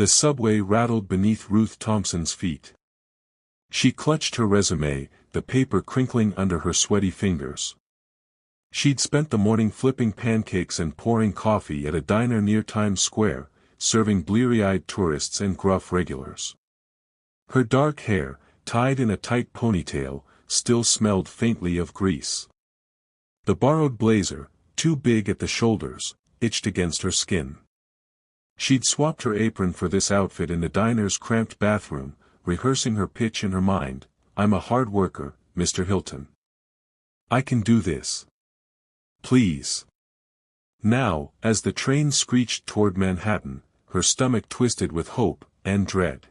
The subway rattled beneath Ruth Thompson's feet. She clutched her resume, the paper crinkling under her sweaty fingers. She'd spent the morning flipping pancakes and pouring coffee at a diner near Times Square, serving bleary-eyed tourists and gruff regulars. Her dark hair, tied in a tight ponytail, still smelled faintly of grease. The borrowed blazer, too big at the shoulders, itched against her skin. She'd swapped her apron for this outfit in the diner's cramped bathroom, rehearsing her pitch in her mind. "I'm a hard worker, Mr. Hilton. I can do this. Please." Now, as the train screeched toward Manhattan, her stomach twisted with hope and dread.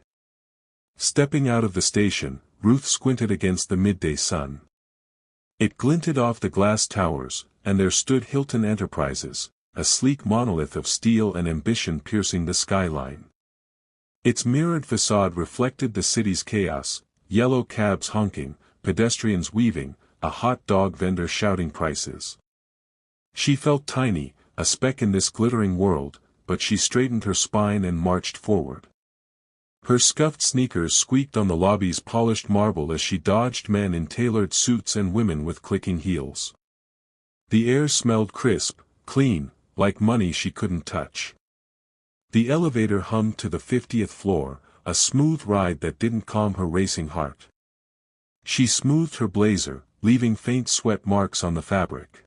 Stepping out of the station, Ruth squinted against the midday sun. It glinted off the glass towers, and there stood Hilton Enterprises, a sleek monolith of steel and ambition piercing the skyline. Its mirrored facade reflected the city's chaos, yellow cabs honking, pedestrians weaving, a hot dog vendor shouting prices. She felt tiny, a speck in this glittering world, but she straightened her spine and marched forward. Her scuffed sneakers squeaked on the lobby's polished marble as she dodged men in tailored suits and women with clicking heels. The air smelled crisp, clean, like money she couldn't touch. The elevator hummed to the 50th floor, a smooth ride that didn't calm her racing heart. She smoothed her blazer, leaving faint sweat marks on the fabric.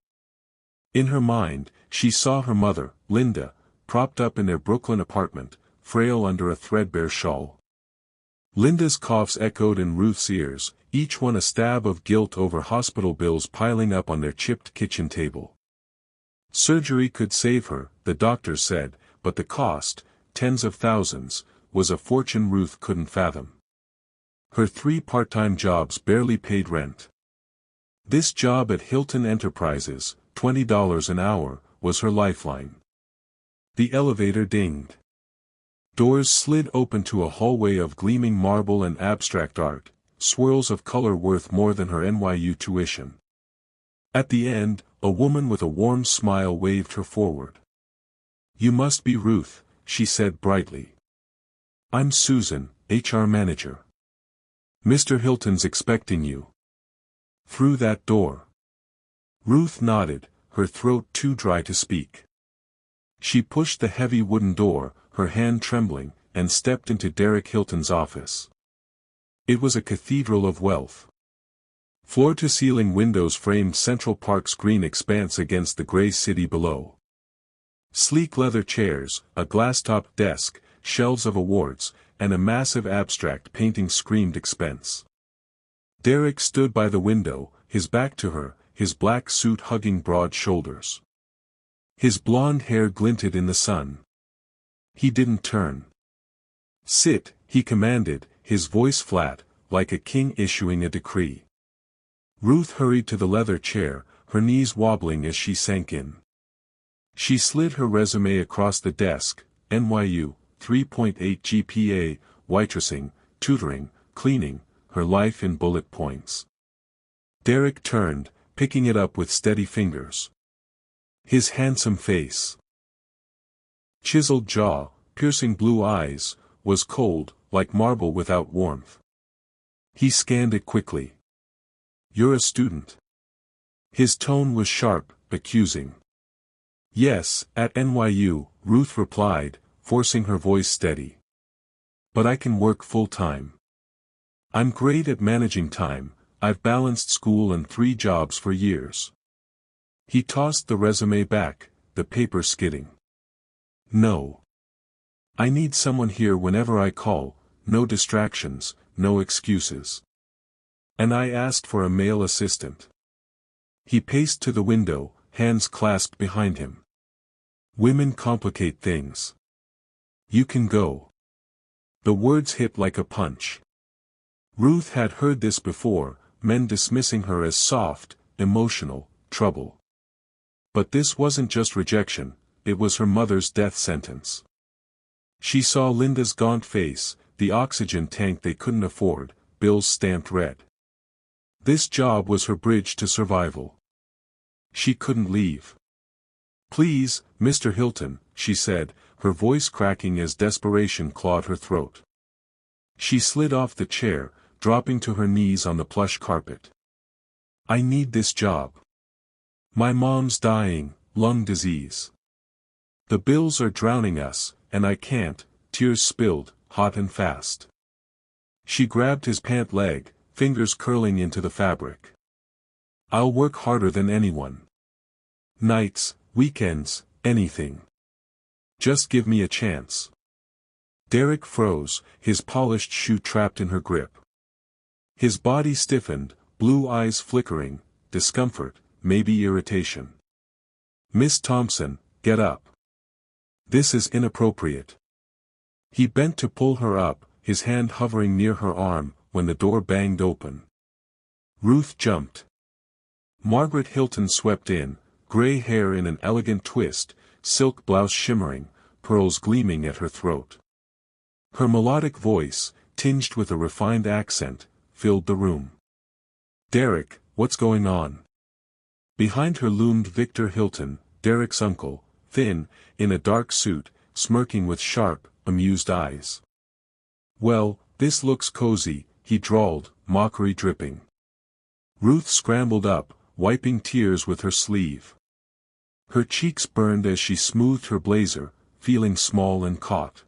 In her mind, she saw her mother, Linda, propped up in their Brooklyn apartment, frail under a threadbare shawl. Linda's coughs echoed in Ruth's ears, each one a stab of guilt over hospital bills piling up on their chipped kitchen table. Surgery could save her, the doctors said, but the cost, tens of thousands, was a fortune Ruth couldn't fathom. Her 3 part-time jobs barely paid rent. This job at Hilton Enterprises, $20 an hour, was her lifeline. The elevator dinged. Doors slid open to a hallway of gleaming marble and abstract art, swirls of color worth more than her NYU tuition. At the end, a woman with a warm smile waved her forward. "You must be Ruth," she said brightly. "I'm Susan, HR manager. Mr. Hilton's expecting you." "Through that door." Ruth nodded, her throat too dry to speak. She pushed the heavy wooden door, her hand trembling, and stepped into Derek Hilton's office. It was a cathedral of wealth. Floor-to-ceiling windows framed Central Park's green expanse against the gray city below. Sleek leather chairs, a glass-topped desk, shelves of awards, and a massive abstract painting screamed expense. Derek stood by the window, his back to her, his black suit hugging broad shoulders. His blonde hair glinted in the sun. He didn't turn. "Sit," he commanded, his voice flat, like a king issuing a decree. Ruth hurried to the leather chair, her knees wobbling as she sank in. She slid her resume across the desk, NYU, 3.8 GPA, waitressing, tutoring, cleaning, her life in bullet points. Derek turned, picking it up with steady fingers. His handsome face, chiseled jaw, piercing blue eyes, was cold, like marble without warmth. He scanned it quickly. "You're a student?" His tone was sharp, accusing. "Yes, at NYU," Ruth replied, forcing her voice steady. "But I can work full-time. I'm great at managing time, I've balanced school and 3 jobs for years." He tossed the resume back, the paper skidding. "No. I need someone here whenever I call, no distractions, no excuses. And I asked for a male assistant." He paced to the window, hands clasped behind him. "Women complicate things. You can go." The words hit like a punch. Ruth had heard this before, men dismissing her as soft, emotional, trouble. But this wasn't just rejection, it was her mother's death sentence. She saw Linda's gaunt face, the oxygen tank they couldn't afford, bills stamped red. This job was her bridge to survival. She couldn't leave. "Please, Mr. Hilton," she said, her voice cracking as desperation clawed her throat. She slid off the chair, dropping to her knees on the plush carpet. I need this job. My mom's dying, lung disease. The bills are drowning us, and I can't, tears spilled, hot and fast. She grabbed his pant leg, fingers curling into the fabric. I'll work harder than anyone. Nights, weekends, anything. Just give me a chance. Derek froze, his polished shoe trapped in her grip. His body stiffened, blue eyes flickering, discomfort, maybe irritation. Miss Thompson, get up. This is inappropriate. He bent to pull her up, his hand hovering near her arm, when the door banged open. Ruth jumped. Margaret Hilton swept in, gray hair in an elegant twist, silk blouse shimmering, pearls gleaming at her throat. Her melodic voice, tinged with a refined accent, filled the room. Derek, what's going on? Behind her loomed Victor Hilton, Derek's uncle, thin, in a dark suit, smirking with sharp, amused eyes. Well, this looks cozy, he drawled, mockery dripping. Ruth scrambled up, wiping tears with her sleeve. Her cheeks burned as she smoothed her blazer, feeling small and caught.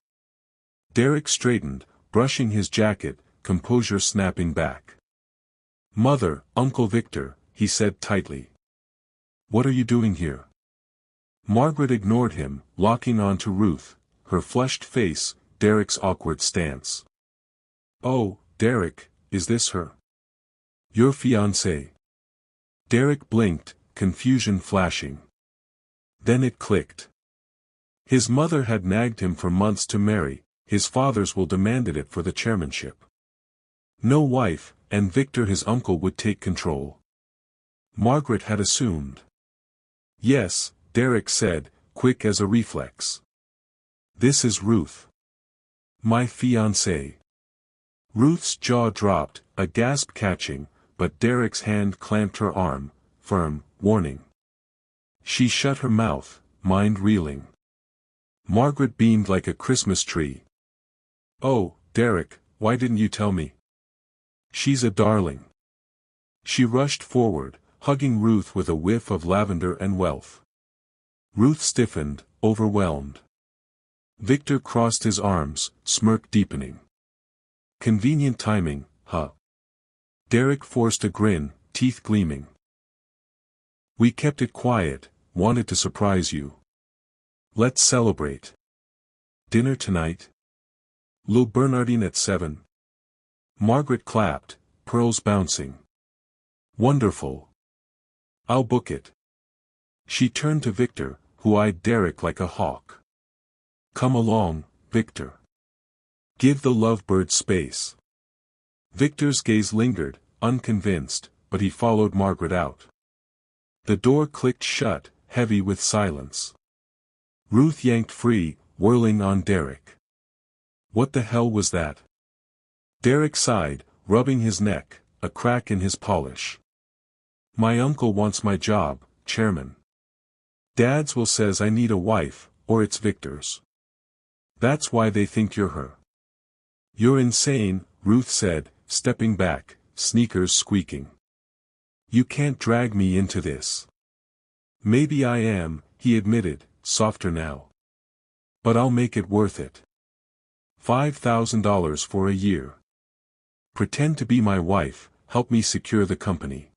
Derek straightened, brushing his jacket, composure snapping back. Mother, Uncle Victor, he said tightly. What are you doing here? Margaret ignored him, locking on to Ruth, her flushed face, Derek's awkward stance. Oh, Derek, is this her? Your fiancée? Derek blinked, confusion flashing. Then it clicked. His mother had nagged him for months to marry, his father's will demanded it for the chairmanship. No wife, and Victor his uncle would take control. Margaret had assumed. Yes, Derek said, quick as a reflex. This is Ruth. My fiancée. Ruth's jaw dropped, a gasp catching, but Derek's hand clamped her arm, firm, warning. She shut her mouth, mind reeling. Margaret beamed like a Christmas tree. Oh, Derek, why didn't you tell me? She's a darling. She rushed forward, hugging Ruth with a whiff of lavender and wealth. Ruth stiffened, overwhelmed. Victor crossed his arms, smirk deepening. Convenient timing, huh? Derek forced a grin, teeth gleaming. We kept it quiet, wanted to surprise you. Let's celebrate. Dinner tonight? Lil Bernardine at 7. Margaret clapped, pearls bouncing. Wonderful. I'll book it. She turned to Victor, who eyed Derek like a hawk. Come along, Victor. Give the lovebird space. Victor's gaze lingered, unconvinced, but he followed Margaret out. The door clicked shut, heavy with silence. Ruth yanked free, whirling on Derek. What the hell was that? Derek sighed, rubbing his neck, a crack in his polish. My uncle wants my job, chairman. Dad's will says I need a wife, or it's Victor's. That's why they think you're her. You're insane, Ruth said, stepping back, sneakers squeaking. You can't drag me into this. Maybe I am, he admitted, softer now. But I'll make it worth it. $5,000 for a year. Pretend to be my wife, help me secure the company.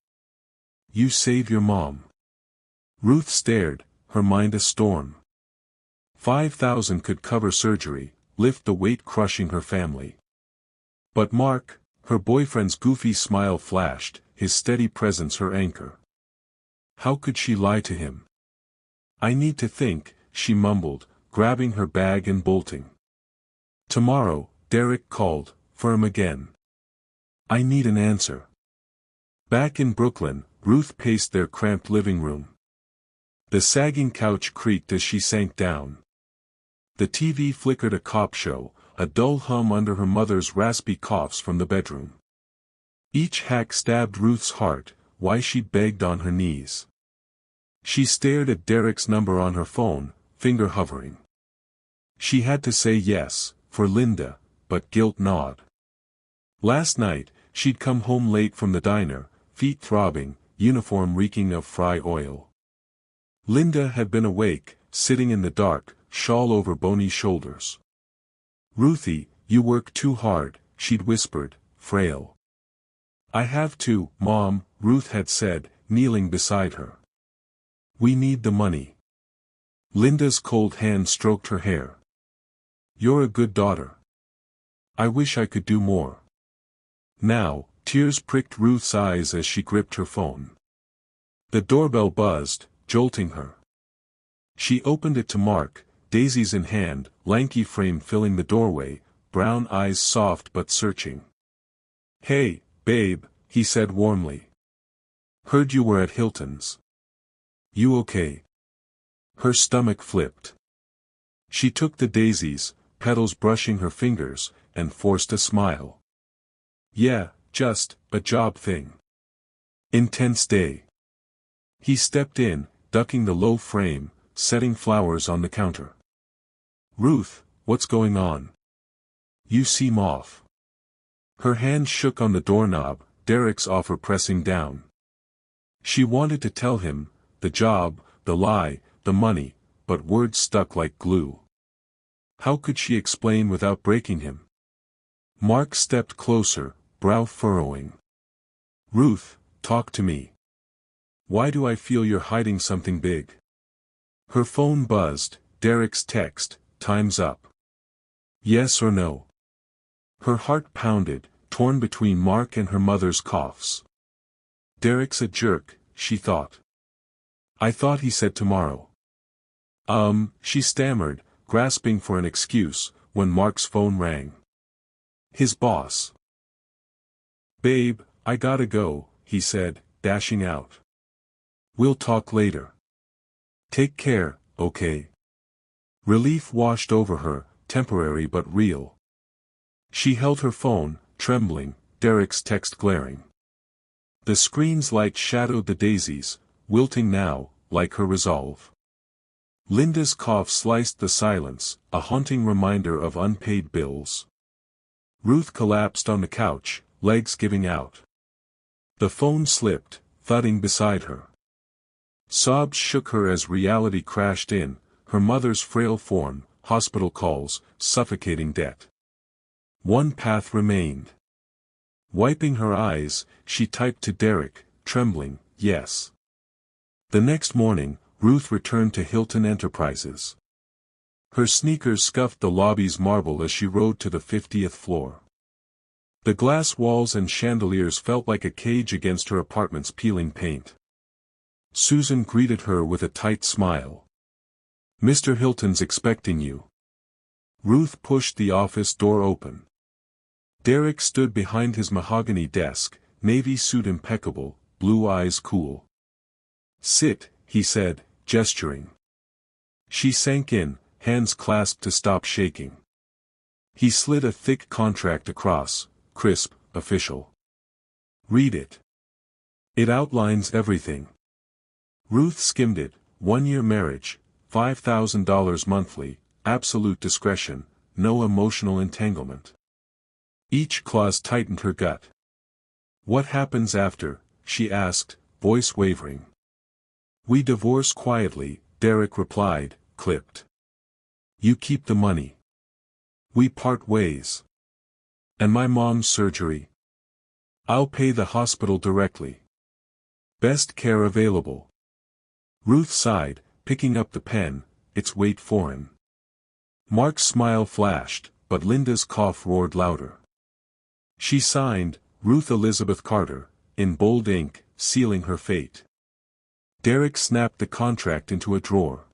You save your mom. Ruth stared, her mind a storm. 5,000 could cover surgery, lift the weight crushing her family. But Mark, her boyfriend's goofy smile flashed, his steady presence her anchor. How could she lie to him? I need to think, she mumbled, grabbing her bag and bolting. Tomorrow, Derek called, firm again. I need an answer. Back in Brooklyn, Ruth paced their cramped living room. The sagging couch creaked as she sank down. The TV flickered a cop show, a dull hum under her mother's raspy coughs from the bedroom. Each hack stabbed Ruth's heart, why she begged on her knees. She stared at Derek's number on her phone, finger hovering. She had to say yes, for Linda, but guilt gnawed. Last night, she'd come home late from the diner, feet throbbing, uniform reeking of fry oil. Linda had been awake, sitting in the dark, shawl over bony shoulders. "Ruthie, you work too hard," she'd whispered, frail. "I have to, Mom," Ruth had said, kneeling beside her. "We need the money." Linda's cold hand stroked her hair. "You're a good daughter. I wish I could do more." Now, tears pricked Ruth's eyes as she gripped her phone. The doorbell buzzed, jolting her. She opened it to Mark, daisies in hand, lanky frame filling the doorway, brown eyes soft but searching. "Hey, babe," he said warmly. "Heard you were at Hilton's. You okay?" Her stomach flipped. She took the daisies, petals brushing her fingers, and forced a smile. "Yeah, just a job thing. Intense day." He stepped in, ducking the low frame, setting flowers on the counter. "Ruth, what's going on? You seem off." Her hand shook on the doorknob, Derek's offer pressing down. She wanted to tell him, the job, the lie, the money, but words stuck like glue. How could she explain without breaking him? Mark stepped closer, brow furrowing. "Ruth, talk to me. Why do I feel you're hiding something big?" Her phone buzzed, Derek's text, "Time's up. Yes or no?" Her heart pounded, torn between Mark and her mother's coughs. "Derek's a jerk," she thought. "I thought he said tomorrow." She stammered, grasping for an excuse, when Mark's phone rang. His boss. "Babe, I gotta go," he said, dashing out. "We'll talk later. Take care, okay?" Relief washed over her, temporary but real. She held her phone, trembling, Derek's text glaring. The screen's light shadowed the daisies, wilting now, like her resolve. Linda's cough sliced the silence, a haunting reminder of unpaid bills. Ruth collapsed on the couch, legs giving out. The phone slipped, thudding beside her. Sobs shook her as reality crashed in, her mother's frail form, hospital calls, suffocating debt. One path remained. Wiping her eyes, she typed to Derek, trembling, "Yes." The next morning, Ruth returned to Hilton Enterprises. Her sneakers scuffed the lobby's marble as she rode to the 50th floor. The glass walls and chandeliers felt like a cage against her apartment's peeling paint. Susan greeted her with a tight smile. "Mr. Hilton's expecting you." Ruth pushed the office door open. Derek stood behind his mahogany desk, navy suit impeccable, blue eyes cool. "Sit," he said, gesturing. She sank in, hands clasped to stop shaking. He slid a thick contract across, crisp, official. "Read it. It outlines everything." Ruth skimmed it, 1-year marriage, $5,000 monthly, absolute discretion, no emotional entanglement. Each clause tightened her gut. "What happens after?" she asked, voice wavering. "We divorce quietly," Derek replied, clipped. "You keep the money. We part ways. And my mom's surgery? I'll pay the hospital directly. Best care available." Ruth sighed, picking up the pen, its weight foreign. Mark's smile flashed, but Linda's cough roared louder. She signed, Ruth Elizabeth Carter, in bold ink, sealing her fate. Derek snapped the contract into a drawer.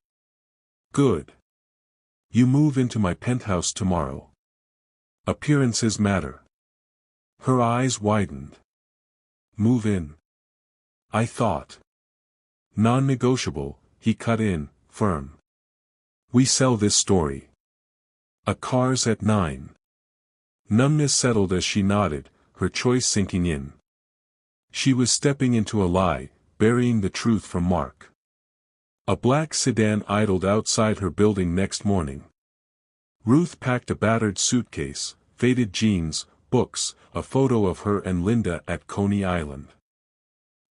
"Good. You move into my penthouse tomorrow. Appearances matter." Her eyes widened. "Move in. I thought." "Non-negotiable," he cut in, firm. "We sell this story. A car's at 9. Numbness settled as she nodded, her choice sinking in. She was stepping into a lie, burying the truth from Mark. A black sedan idled outside her building next morning. Ruth packed a battered suitcase, faded jeans, books, a photo of her and Linda at Coney Island.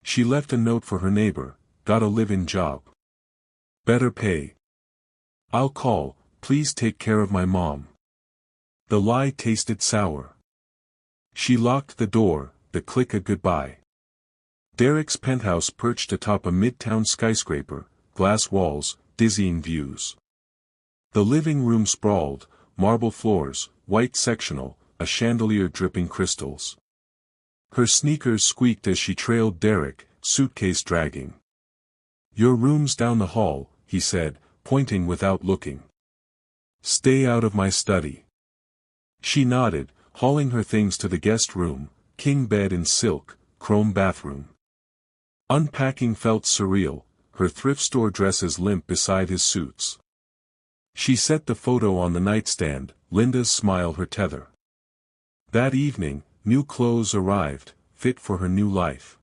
She left a note for her neighbor, got a live-in job. Better pay. I'll call, please take care of my mom. The lie tasted sour. She locked the door, the click a goodbye. Derek's penthouse perched atop a midtown skyscraper, glass walls, dizzying views. The living room sprawled, marble floors, white sectional, a chandelier dripping crystals. Her sneakers squeaked as she trailed Derek, suitcase dragging. Your room's down the hall, he said, pointing without looking. Stay out of my study. She nodded, hauling her things to the guest room, king bed in silk, chrome bathroom. Unpacking felt surreal, her thrift store dresses limp beside his suits. She set the photo on the nightstand, Linda's smile her tether. That evening, new clothes arrived, fit for her new life.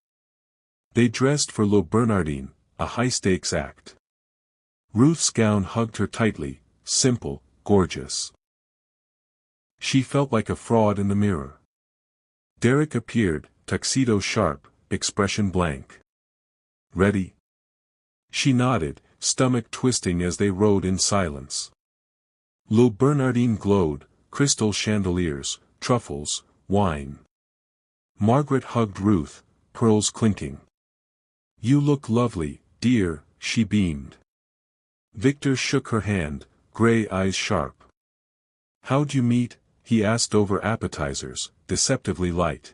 They dressed for Le Bernardin, a high-stakes act. Ruth's gown hugged her tightly, simple, gorgeous. She felt like a fraud in the mirror. Derek appeared, tuxedo sharp, expression blank. Ready? She nodded, stomach twisting as they rode in silence. Le Bernardin glowed, crystal chandeliers, truffles, wine. Margaret hugged Ruth, pearls clinking. You look lovely, dear, she beamed. Victor shook her hand, gray eyes sharp. How'd you meet? He asked over appetizers, deceptively light.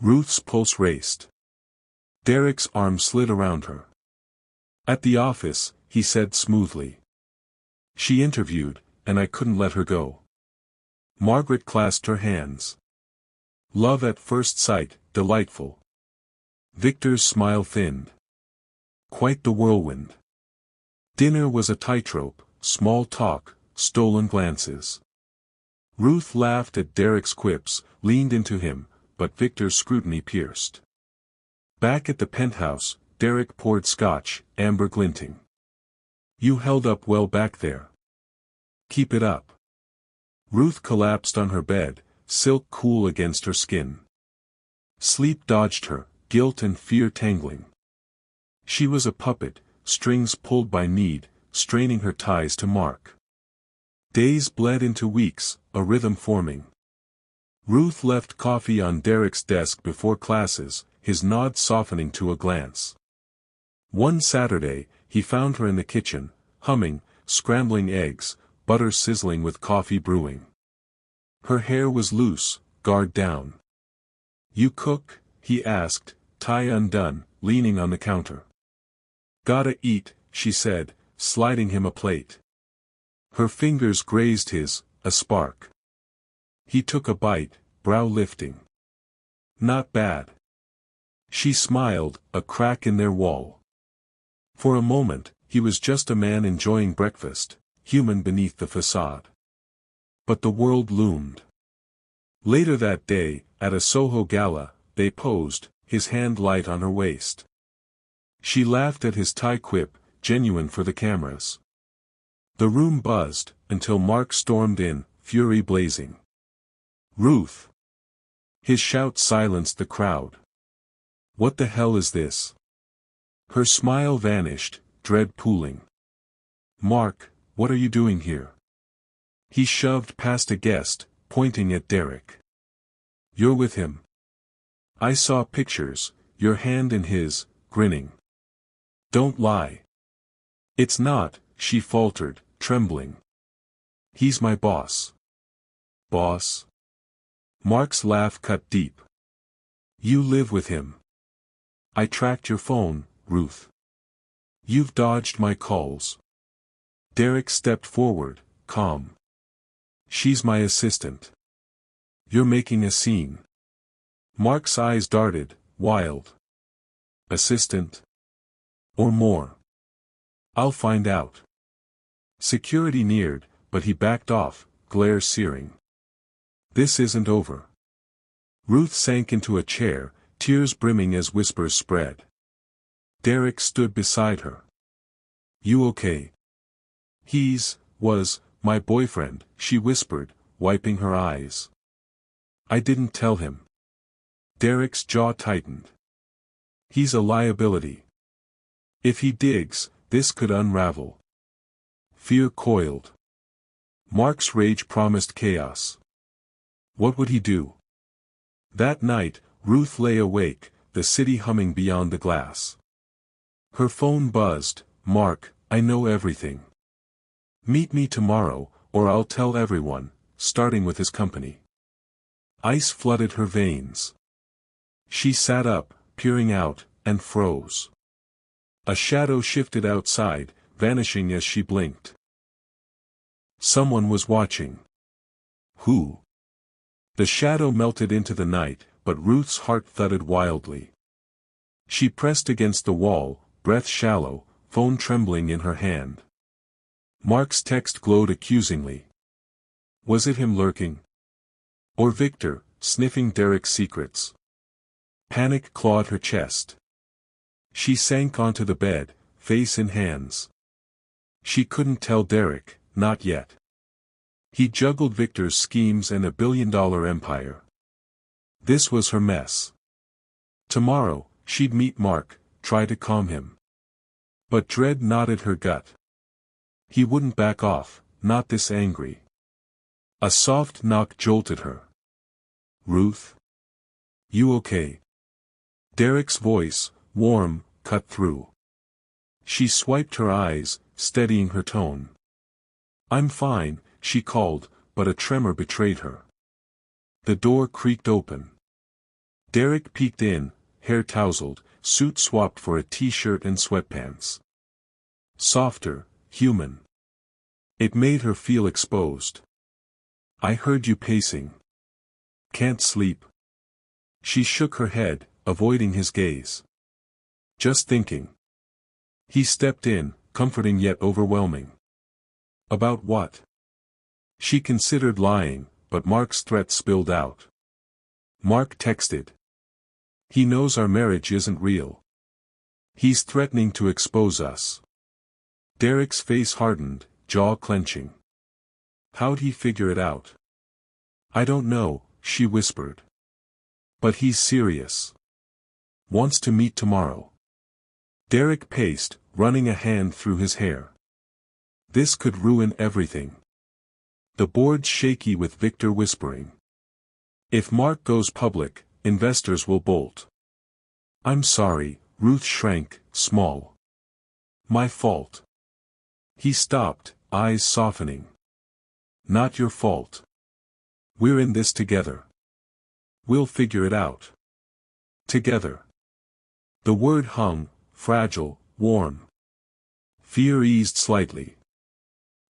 Ruth's pulse raced. Derek's arm slid around her. At the office, he said smoothly. She interviewed, and I couldn't let her go. Margaret clasped her hands. Love at first sight, delightful. Victor's smile thinned. Quite the whirlwind. Dinner was a tightrope, small talk, stolen glances. Ruth laughed at Derek's quips, leaned into him, but Victor's scrutiny pierced. Back at the penthouse, Derek poured scotch, amber glinting. You held up well back there. Keep it up. Ruth collapsed on her bed, silk cool against her skin. Sleep dodged her, guilt and fear tangling. She was a puppet, strings pulled by need, straining her ties to Mark. Days bled into weeks, a rhythm forming. Ruth left coffee on Derek's desk before classes, his nod softening to a glance. One Saturday, he found her in the kitchen, humming, scrambling eggs, butter sizzling with coffee brewing. Her hair was loose, guard down. You cook? He asked, tie undone, leaning on the counter. Gotta eat, she said, sliding him a plate. Her fingers grazed his, a spark. He took a bite, brow lifting. Not bad. She smiled, a crack in their wall. For a moment, he was just a man enjoying breakfast, human beneath the facade. But the world loomed. Later that day, at a Soho gala, they posed, his hand light on her waist. She laughed at his tie quip, genuine for the cameras. The room buzzed, until Mark stormed in, fury blazing. Ruth! His shout silenced the crowd. What the hell is this? Her smile vanished, dread pooling. Mark, what are you doing here? He shoved past a guest, pointing at Derek. You're with him. I saw pictures, your hand in his, grinning. Don't lie. It's not, she faltered, trembling. He's my boss. Boss? Mark's laugh cut deep. You live with him. I tracked your phone, Ruth. You've dodged my calls. Derek stepped forward, calm. She's my assistant. You're making a scene. Mark's eyes darted, wild. Assistant? Or more? I'll find out. Security neared, but he backed off, glare searing. This isn't over. Ruth sank into a chair, tears brimming as whispers spread. Derek stood beside her. You okay? Was, my boyfriend, she whispered, wiping her eyes. I didn't tell him. Derek's jaw tightened. He's a liability. If he digs, this could unravel. Fear coiled. Mark's rage promised chaos. What would he do? That night, Ruth lay awake, the city humming beyond the glass. Her phone buzzed. Mark, I know everything. Meet me tomorrow, or I'll tell everyone, starting with his company. Ice flooded her veins. She sat up, peering out, and froze. A shadow shifted outside, vanishing as she blinked. Someone was watching. Who? The shadow melted into the night, but Ruth's heart thudded wildly. She pressed against the wall, breath shallow, phone trembling in her hand. Mark's text glowed accusingly. Was it him lurking? Or Victor, sniffing Derek's secrets? Panic clawed her chest. She sank onto the bed, face in hands. She couldn't tell Derek, not yet. He juggled Victor's schemes and a billion-dollar empire. This was her mess. Tomorrow, she'd meet Mark, try to calm him. But dread knotted her gut. He wouldn't back off, not this angry. A soft knock jolted her. Ruth? You okay? Derek's voice, warm, cut through. She swiped her eyes, steadying her tone. I'm fine, she called, but a tremor betrayed her. The door creaked open. Derek peeked in, hair tousled, suit swapped for a t-shirt and sweatpants. Softer, human. It made her feel exposed. I heard you pacing. Can't sleep. She shook her head, avoiding his gaze. Just thinking. He stepped in, comforting yet overwhelming. About what? She considered lying, but Mark's threat spilled out. Mark texted. He knows our marriage isn't real. He's threatening to expose us. Derek's face hardened, jaw clenching. How'd he figure it out? I don't know, she whispered. But he's serious. Wants to meet tomorrow. Derek paced, running a hand through his hair. This could ruin everything. The board's shaky with Victor whispering. If Mark goes public, investors will bolt. I'm sorry, Ruth shrank, small. My fault. He stopped, eyes softening. Not your fault. We're in this together. We'll figure it out. Together. The word hung, fragile, warm. Fear eased slightly.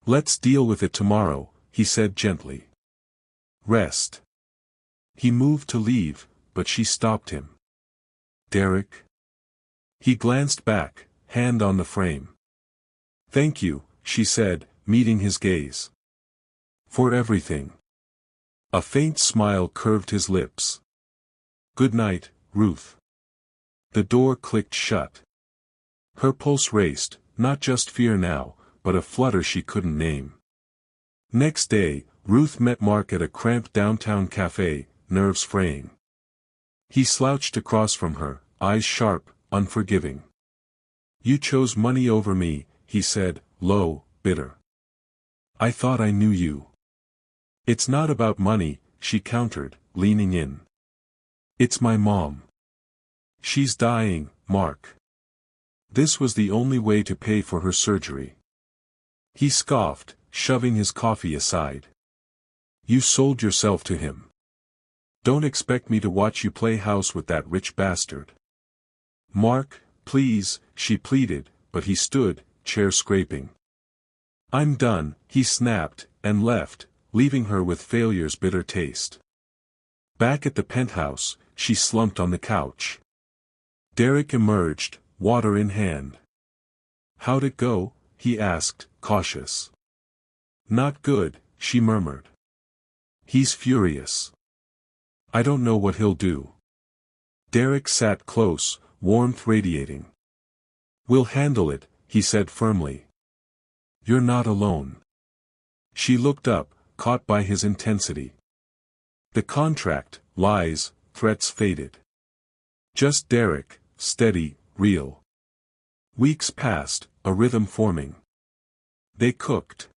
Let's deal with it tomorrow, he said gently. Rest. He moved to leave, but she stopped him. Derek? He glanced back, hand on the frame. Thank you, she said, meeting his gaze. For everything. A faint smile curved his lips. Good night, Ruth. The door clicked shut. Her pulse raced, not just fear now, but a flutter she couldn't name. Next day, Ruth met Mark at a cramped downtown cafe, nerves fraying. He slouched across from her, eyes sharp, unforgiving. You chose money over me, he said, low, bitter. I thought I knew you. It's not about money, she countered, leaning in. It's my mom. She's dying, Mark. This was the only way to pay for her surgery. He scoffed, shoving his coffee aside. You sold yourself to him. Don't expect me to watch you play house with that rich bastard. Mark, please, she pleaded, but he stood, chair scraping. I'm done, he snapped, and left, leaving her with failure's bitter taste. Back at the penthouse, she slumped on the couch. Derek emerged, water in hand. How'd it go? He asked, cautious. Not good, she murmured. He's furious. I don't know what he'll do. Derek sat close, warmth radiating. We'll handle it, he said firmly. You're not alone. She looked up, caught by his intensity. The contract, lies, threats faded. Just Derek, steady, real. Weeks passed, a rhythm forming. They cooked.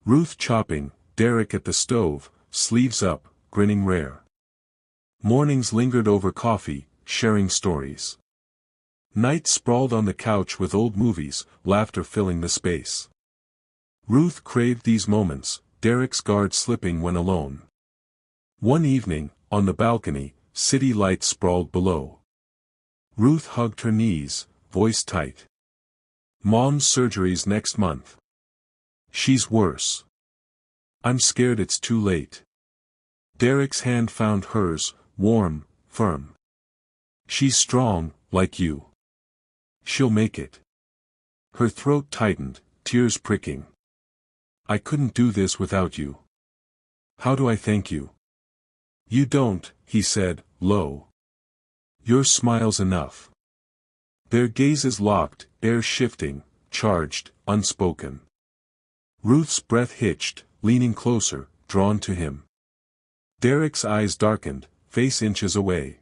Ruth chopping, Derek at the stove, sleeves up, grinning rare. Mornings lingered over coffee, sharing stories. Nights sprawled on the couch with old movies, laughter filling the space. Ruth craved these moments, Derek's guard slipping when alone. One evening, on the balcony, city lights sprawled below. Ruth hugged her knees, voice tight. Mom's surgery's next month. She's worse. I'm scared it's too late. Derek's hand found hers, warm, firm. She's strong, like you. She'll make it. Her throat tightened, tears pricking. I couldn't do this without you. How do I thank you? You don't, he said, low. Your smile's enough. Their gazes locked, air shifting, charged, unspoken. Ruth's breath hitched, leaning closer, drawn to him. Derek's eyes darkened, face inches away.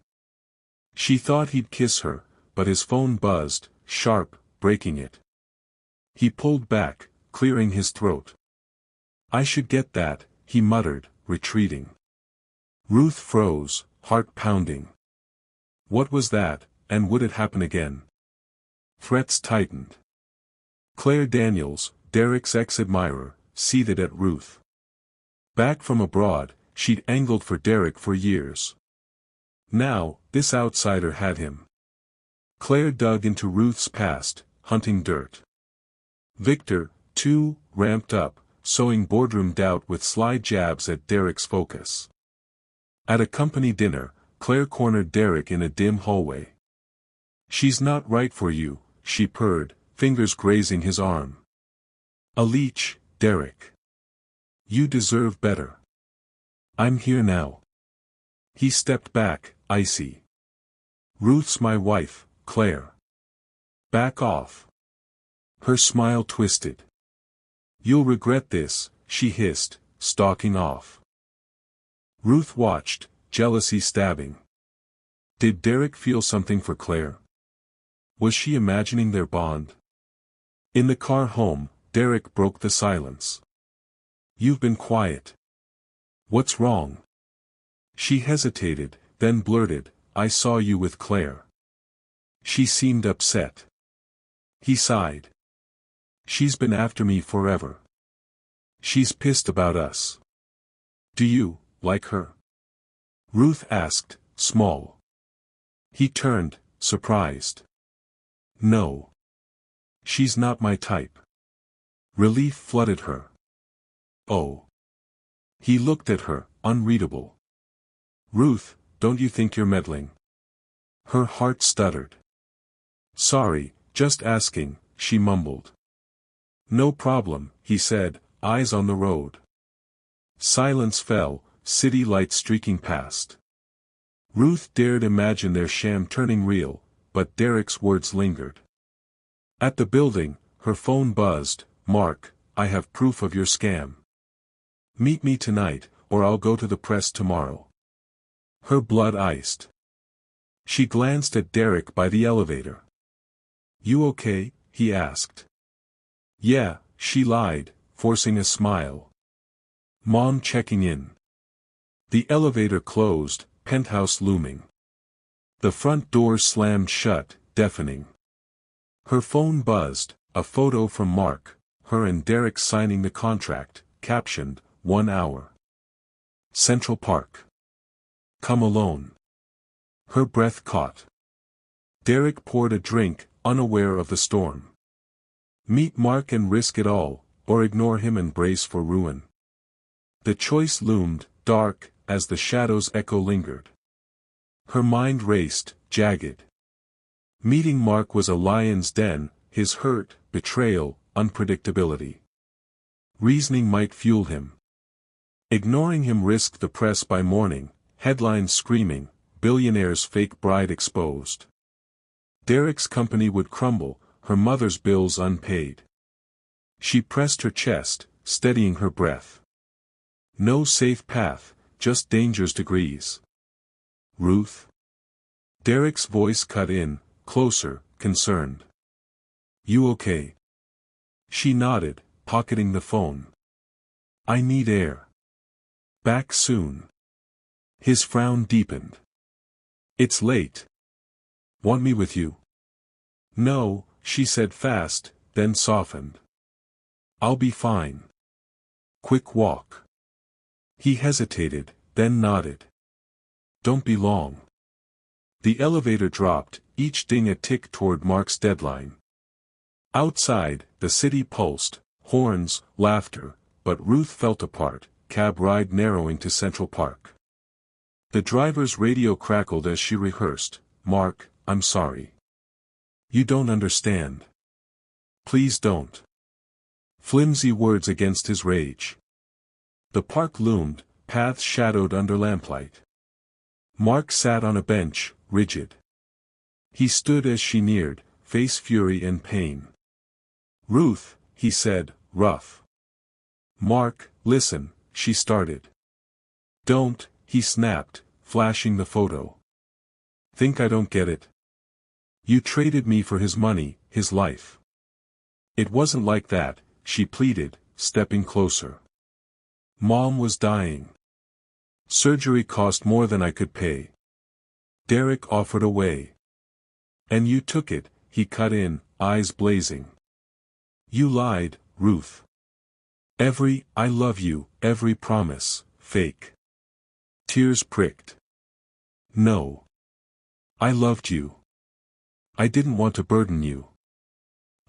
She thought he'd kiss her, but his phone buzzed, sharp, breaking it. He pulled back, clearing his throat. I should get that, he muttered, retreating. Ruth froze, heart pounding. What was that, and would it happen again? Threats tightened. Claire Daniels, Derek's ex-admirer, seethed at Ruth. Back from abroad, she'd angled for Derek for years. Now, this outsider had him. Claire dug into Ruth's past, hunting dirt. Victor, too, ramped up, sowing boardroom doubt with sly jabs at Derek's focus. At a company dinner, Claire cornered Derek in a dim hallway. She's not right for you, she purred, fingers grazing his arm. A leech, Derek. You deserve better. I'm here now. He stepped back, icy. Ruth's my wife, Claire. Back off. Her smile twisted. You'll regret this, she hissed, stalking off. Ruth watched, jealousy stabbing. Did Derek feel something for Claire? Was she imagining their bond? In the car home, Derek broke the silence. You've been quiet. What's wrong? She hesitated, then blurted, I saw you with Claire. She seemed upset. He sighed. She's been after me forever. She's pissed about us. Do you like her? Ruth asked, small. He turned, surprised. No. She's not my type. Relief flooded her. Oh. He looked at her, unreadable. Ruth, don't you think you're meddling? Her heart stuttered. Sorry, just asking, she mumbled. No problem, he said, eyes on the road. Silence fell, city lights streaking past. Ruth dared imagine their sham turning real, but Derek's words lingered. At the building, her phone buzzed, Mark, I have proof of your scam. Meet me tonight, or I'll go to the press tomorrow. Her blood iced. She glanced at Derek by the elevator. You okay? He asked. Yeah, she lied, forcing a smile. Mom checking in. The elevator closed, penthouse looming. The front door slammed shut, deafening. Her phone buzzed, a photo from Mark, her and Derek signing the contract, captioned, 1 hour. Central Park. Come alone. Her breath caught. Derek poured a drink, unaware of the storm. Meet Mark and risk it all, or ignore him and brace for ruin. The choice loomed, dark, as the shadow's echo lingered. Her mind raced, jagged. Meeting Mark was a lion's den, his hurt, betrayal, unpredictability. Reasoning might fuel him. Ignoring him risked the press by morning, headlines screaming, Billionaire's fake bride exposed. Derek's company would crumble, her mother's bills unpaid. She pressed her chest, steadying her breath. No safe path, just danger's degrees. Ruth? Derek's voice cut in, closer, concerned. You okay? She nodded, pocketing the phone. I need air. Back soon. His frown deepened. It's late. Want me with you? No, she said fast, then softened. I'll be fine. Quick walk. He hesitated, then nodded. Don't be long. The elevator dropped, each ding a tick toward Mark's deadline. Outside, the city pulsed, horns, laughter, but Ruth felt apart, cab ride narrowing to Central Park. The driver's radio crackled as she rehearsed, Mark, I'm sorry. You don't understand. Please don't. Flimsy words against his rage. The park loomed, paths shadowed under lamplight. Mark sat on a bench, rigid. He stood as she neared, face fury and pain. Ruth, he said, rough. Mark, listen, she started. Don't, he snapped, flashing the photo. Think I don't get it? You traded me for his money, his life. It wasn't like that, she pleaded, stepping closer. Mom was dying. Surgery cost more than I could pay. Derek offered away. And you took it, he cut in, eyes blazing. You lied, Ruth. Every, I love you, every promise, fake. Tears pricked. No. I loved you. I didn't want to burden you.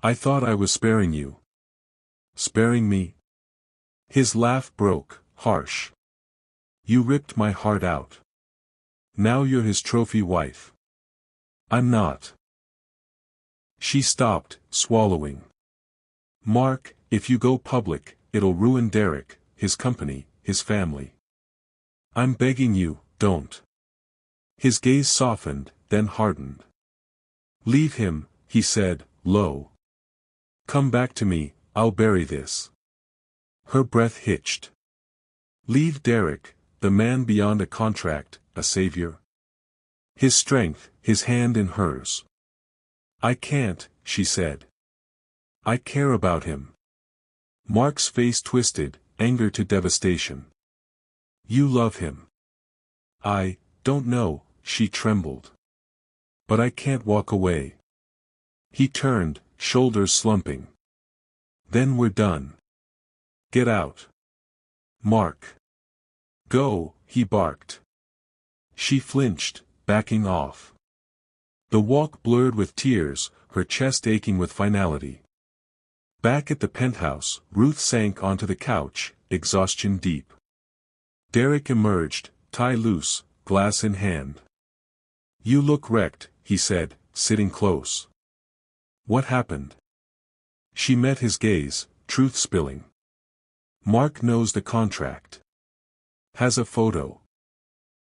I thought I was sparing you. Sparing me? His laugh broke, harsh. You ripped my heart out. Now you're his trophy wife. I'm not. She stopped, swallowing. Mark, if you go public, it'll ruin Derek, his company, his family. I'm begging you, don't. His gaze softened, then hardened. Leave him, he said, low. Come back to me, I'll bury this. Her breath hitched. Leave Derek, the man beyond a contract, a savior. His strength, his hand in hers. I can't, she said. I care about him. Mark's face twisted, anger to devastation. You love him. I don't know, she trembled. But I can't walk away. He turned, shoulders slumping. Then we're done. Get out. Mark. Go, he barked. She flinched, backing off. The walk blurred with tears, her chest aching with finality. Back at the penthouse, Ruth sank onto the couch, exhaustion deep. Derek emerged, tie loose, glass in hand. You look wrecked, he said, sitting close. What happened? She met his gaze, truth spilling. Mark knows the contract. Has a photo.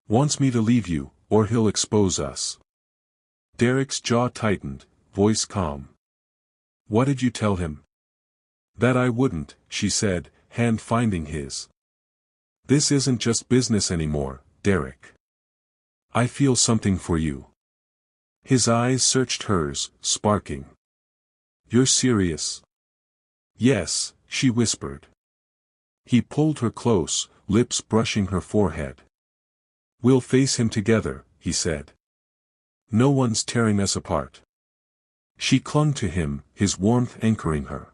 Wants me to leave you, or he'll expose us. Derek's jaw tightened, voice calm. What did you tell him? That I wouldn't, she said, hand finding his. This isn't just business anymore, Derek. I feel something for you. His eyes searched hers, sparking. You're serious? Yes, she whispered. He pulled her close, lips brushing her forehead. We'll face him together, he said. No one's tearing us apart. She clung to him, his warmth anchoring her.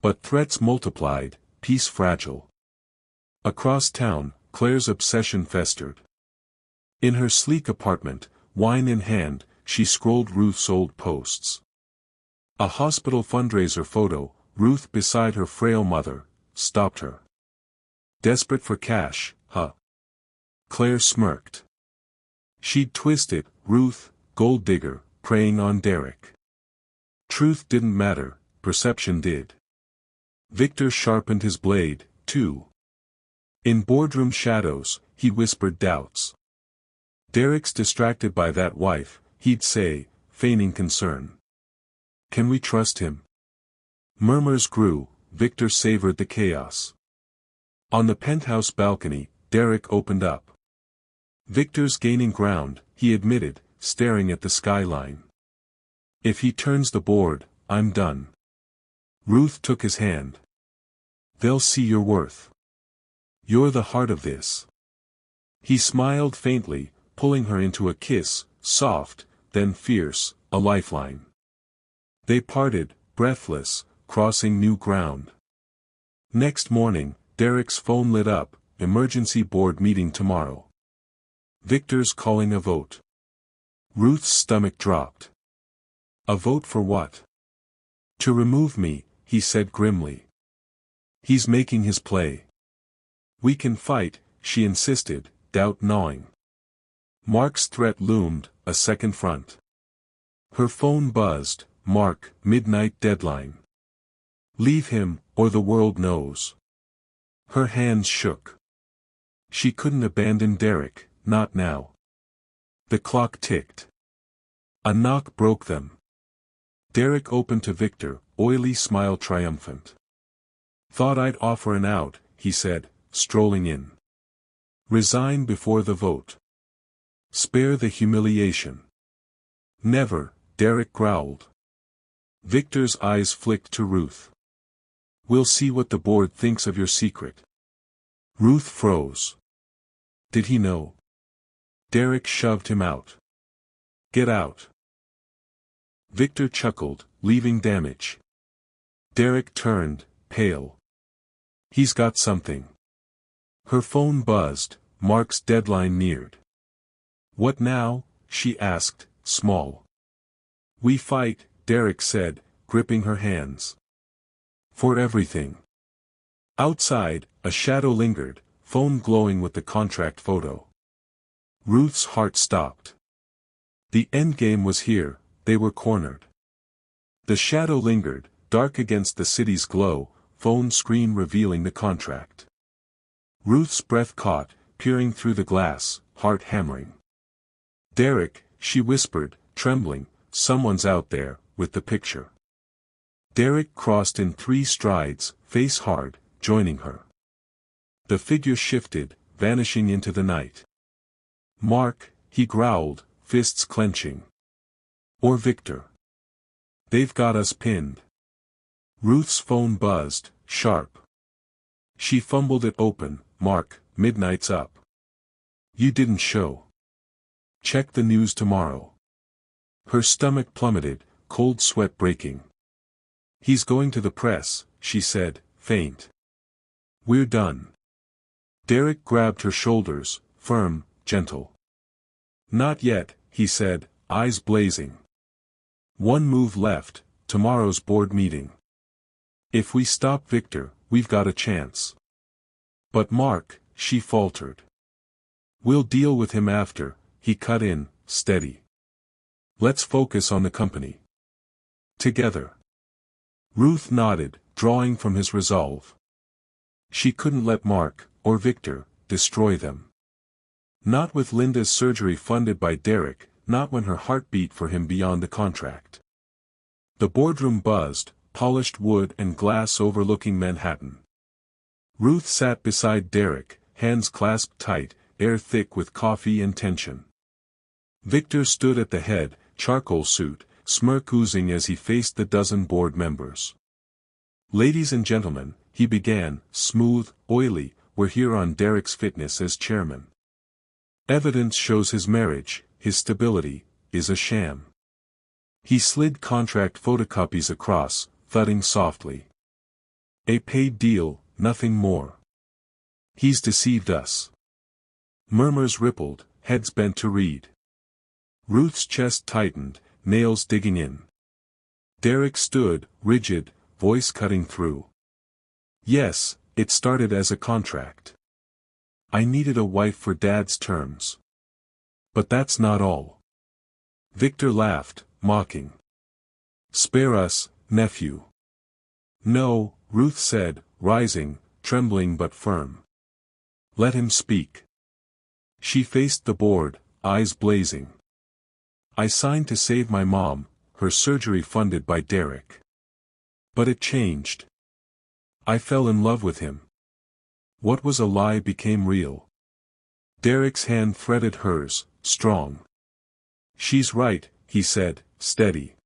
But threats multiplied, peace fragile. Across town, Claire's obsession festered. In her sleek apartment, wine in hand, she scrolled Ruth's old posts. A hospital fundraiser photo, Ruth beside her frail mother, stopped her. Desperate for cash, huh? Claire smirked. She'd twist it, Ruth, gold digger, preying on Derek. Truth didn't matter, perception did. Victor sharpened his blade, too. In boardroom shadows, he whispered doubts. Derek's distracted by that wife, he'd say, feigning concern. Can we trust him? Murmurs grew, Victor savored the chaos. On the penthouse balcony, Derek opened up. Victor's gaining ground, he admitted, staring at the skyline. If he turns the board, I'm done. Ruth took his hand. They'll see your worth. You're the heart of this. He smiled faintly, pulling her into a kiss, soft, then fierce, a lifeline. They parted, breathless, crossing new ground. Next morning, Derek's phone lit up, emergency board meeting tomorrow. Victor's calling a vote. Ruth's stomach dropped. A vote for what? To remove me, he said grimly. He's making his play. We can fight, she insisted, doubt gnawing. Mark's threat loomed, a second front. Her phone buzzed, Mark, midnight deadline. Leave him, or the world knows. Her hands shook. She couldn't abandon Derek, not now. The clock ticked. A knock broke them. Derek opened to Victor, oily smile triumphant. Thought I'd offer an out, he said, strolling in. Resign before the vote. Spare the humiliation. Never, Derek growled. Victor's eyes flicked to Ruth. We'll see what the board thinks of your secret. Ruth froze. Did he know? Derek shoved him out. Get out. Victor chuckled, leaving damage. Derek turned, pale. He's got something. Her phone buzzed, Mark's deadline neared. What now? She asked, small. We fight, Derek said, gripping her hands. For everything. Outside, a shadow lingered, phone glowing with the contract photo. Ruth's heart stopped. The endgame was here, they were cornered. The shadow lingered, dark against the city's glow, phone screen revealing the contract. Ruth's breath caught, peering through the glass, heart hammering. Derek, she whispered, trembling, someone's out there, with the picture. Derek crossed in 3 strides, face hard, joining her. The figure shifted, vanishing into the night. Mark, he growled, fists clenching. Or Victor. They've got us pinned. Ruth's phone buzzed, sharp. She fumbled it open. Mark, midnight's up. You didn't show. Check the news tomorrow. Her stomach plummeted, cold sweat breaking. He's going to the press, she said, faint. We're done. Derek grabbed her shoulders, firm, gentle. Not yet, he said, eyes blazing. One move left, tomorrow's board meeting. If we stop Victor, we've got a chance. But Mark, she faltered. We'll deal with him after, he cut in, steady. Let's focus on the company. Together. Ruth nodded, drawing from his resolve. She couldn't let Mark, or Victor, destroy them. Not with Linda's surgery funded by Derek, not when her heart beat for him beyond the contract. The boardroom buzzed, polished wood and glass overlooking Manhattan. Ruth sat beside Derek, hands clasped tight, air thick with coffee and tension. Victor stood at the head, charcoal suit, smirk oozing as he faced the dozen board members. Ladies and gentlemen, he began, smooth, oily, we're here on Derek's fitness as chairman. Evidence shows his marriage, his stability, is a sham. He slid contract photocopies across, thudding softly. A paid deal, nothing more. He's deceived us. Murmurs rippled, heads bent to read. Ruth's chest tightened, nails digging in. Derek stood, rigid, voice cutting through. Yes, it started as a contract. I needed a wife for Dad's terms. But that's not all. Victor laughed, mocking. Spare us, nephew. No, Ruth said, rising, trembling but firm. Let him speak. She faced the board, eyes blazing. I signed to save my mom, her surgery funded by Derek. But it changed. I fell in love with him. What was a lie became real. Derek's hand threaded hers, strong. She's right, he said, steady.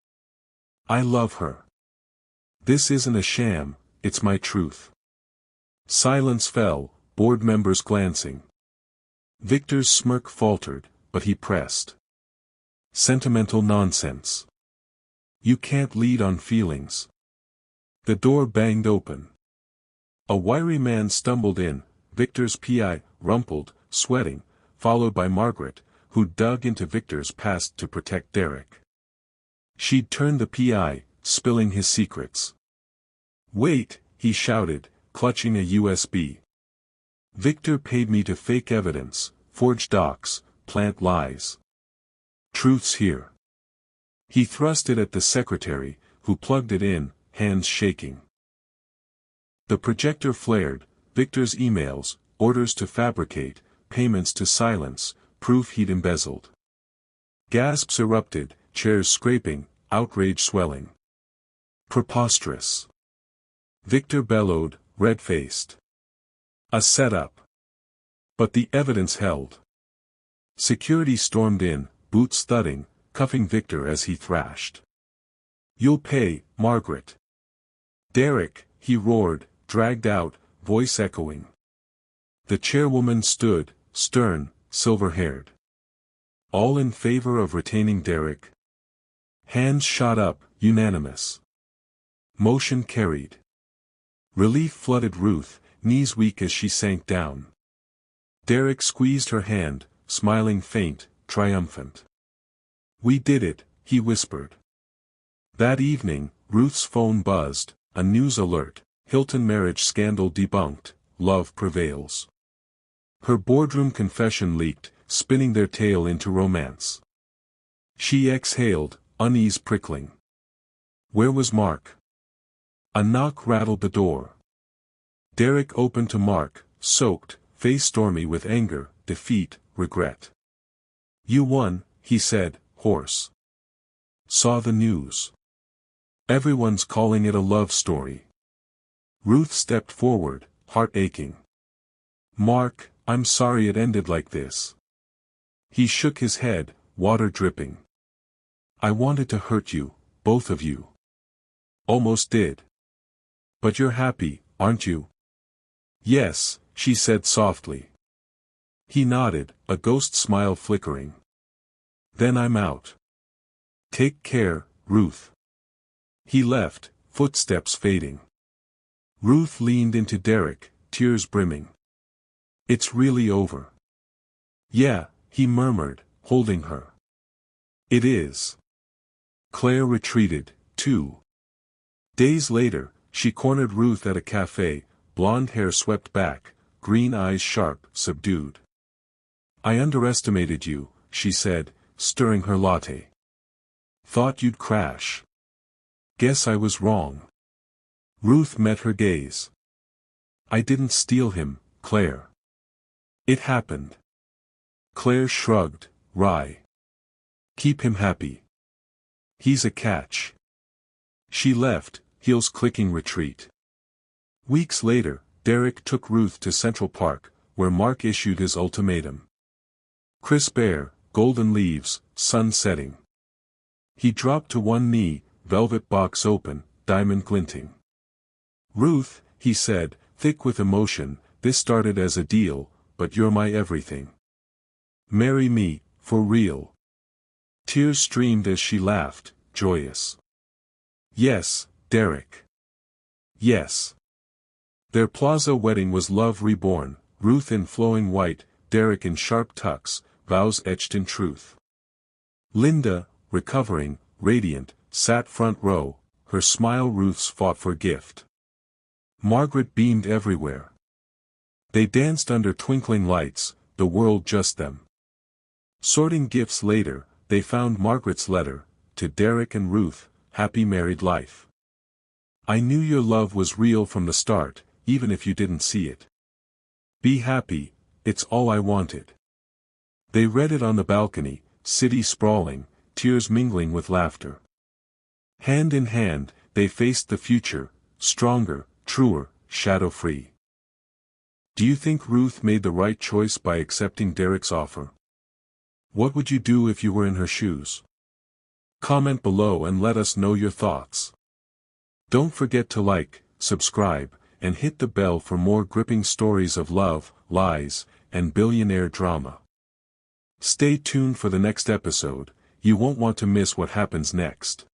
I love her. This isn't a sham, it's my truth. Silence fell, board members glancing. Victor's smirk faltered, but he pressed. Sentimental nonsense. You can't lead on feelings. The door banged open. A wiry man stumbled in, Victor's PI, rumpled, sweating, followed by Margaret, who dug into Victor's past to protect Derek. She'd turned the PI, spilling his secrets. Wait, he shouted, clutching a USB. Victor paid me to fake evidence, forge docs, plant lies. Truth's here. He thrust it at the secretary, who plugged it in, hands shaking. The projector flared, Victor's emails, orders to fabricate, payments to silence, proof he'd embezzled. Gasps erupted, chairs scraping, outrage swelling. Preposterous. Victor bellowed, red-faced. A setup. But the evidence held. Security stormed in, boots thudding, cuffing Victor as he thrashed. You'll pay, Margaret. Derek, he roared, dragged out, voice echoing. The chairwoman stood, stern, silver-haired. All in favor of retaining Derek? Hands shot up, unanimous. Motion carried. Relief flooded Ruth, knees weak as she sank down. Derek squeezed her hand, smiling faint, triumphant. We did it, he whispered. That evening, Ruth's phone buzzed, a news alert, Hilton marriage scandal debunked, love prevails. Her boardroom confession leaked, spinning their tale into romance. She exhaled, unease prickling. Where was Mark? A knock rattled the door. Derek opened to Mark, soaked, face stormy with anger, defeat, regret. You won, he said, hoarse. Saw the news. Everyone's calling it a love story. Ruth stepped forward, heart aching. Mark, I'm sorry it ended like this. He shook his head, water dripping. I wanted to hurt you, both of you. Almost did. But you're happy, aren't you? Yes, she said softly. He nodded, a ghost smile flickering. Then I'm out. Take care, Ruth. He left, footsteps fading. Ruth leaned into Derek, tears brimming. It's really over. Yeah, he murmured, holding her. It is. Claire retreated, too. Days later, she cornered Ruth at a cafe, blonde hair swept back, green eyes sharp, subdued. I underestimated you, she said, stirring her latte. Thought you'd crash. Guess I was wrong. Ruth met her gaze. I didn't steal him, Claire. It happened. Claire shrugged, wry. Keep him happy. He's a catch. She left, heels clicking retreat. Weeks later, Derek took Ruth to Central Park, where Mark issued his ultimatum. Crisp air, golden leaves, sun setting. He dropped to one knee, velvet box open, diamond glinting. Ruth, he said, thick with emotion, this started as a deal, but you're my everything. Marry me, for real. Tears streamed as she laughed, joyous. Yes, Derek. Yes. Their plaza wedding was love reborn, Ruth in flowing white, Derek in sharp tucks, vows etched in truth. Linda, recovering, radiant, sat front row, her smile Ruth's fought for gift. Margaret beamed everywhere. They danced under twinkling lights, the world just them. Sorting gifts later, they found Margaret's letter, to Derek and Ruth, happy married life. I knew your love was real from the start, even if you didn't see it. Be happy, it's all I wanted. They read it on the balcony, city sprawling, tears mingling with laughter. Hand in hand, they faced the future, stronger, truer, shadow-free. Do you think Ruth made the right choice by accepting Derek's offer? What would you do if you were in her shoes? Comment below and let us know your thoughts. Don't forget to like, subscribe, and hit the bell for more gripping stories of love, lies, and billionaire drama. Stay tuned for the next episode, you won't want to miss what happens next.